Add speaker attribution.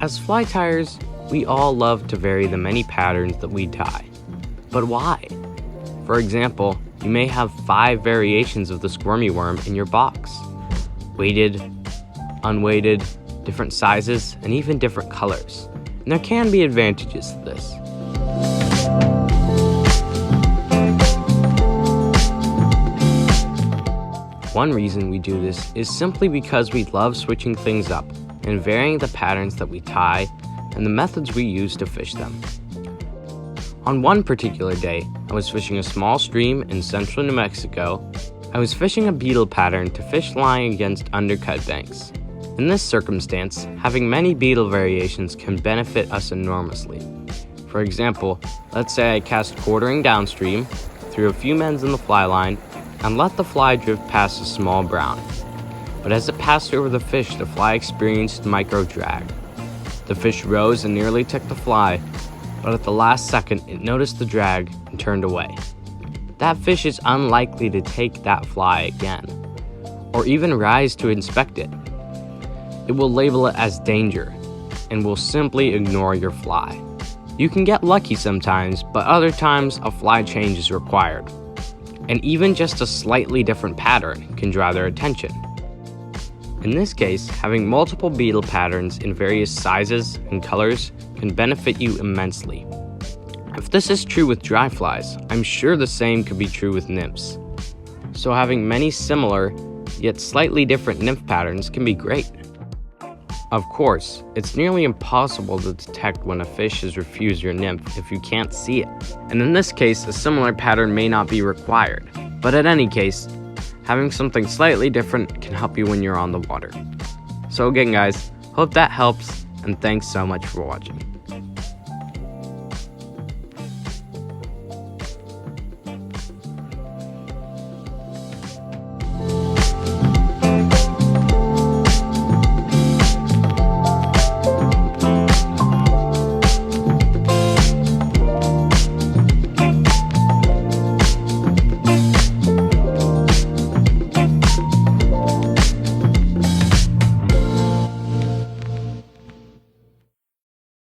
Speaker 1: As fly tiers, we all love to vary the many patterns that we tie. But why? For example, you may have 5 variations of the squirmy worm in your box. Weighted, unweighted, different sizes, and even different colors. And there can be advantages to this. One reason we do this is simply because we love switching things up and varying the patterns that we tie and the methods we use to fish them. On one particular day, I was fishing a small stream in central New Mexico. I was fishing a beetle pattern to fish lying against undercut banks. In this circumstance, having many beetle variations can benefit us enormously. For example, let's say I cast quartering downstream, threw a few mends in the fly line, and let the fly drift past a small brown. But as it passed over the fish, the fly experienced micro drag. The fish rose and nearly took the fly, but at the last second it noticed the drag and turned away. That fish is unlikely to take that fly again, or even rise to inspect it. It will label it as danger, and will simply ignore your fly. You can get lucky sometimes, but other times a fly change is required. And even just a slightly different pattern can draw their attention. In this case, having multiple beetle patterns in various sizes and colors can benefit you immensely. If this is true with dry flies, I'm sure the same could be true with nymphs. So having many similar, yet slightly different nymph patterns can be great. Of course, it's nearly impossible to detect when a fish has refused your nymph if you can't see it. And in this case, a similar pattern may not be required. But in any case, having something slightly different can help you when you're on the water. So again guys, hope that helps, and thanks so much for watching.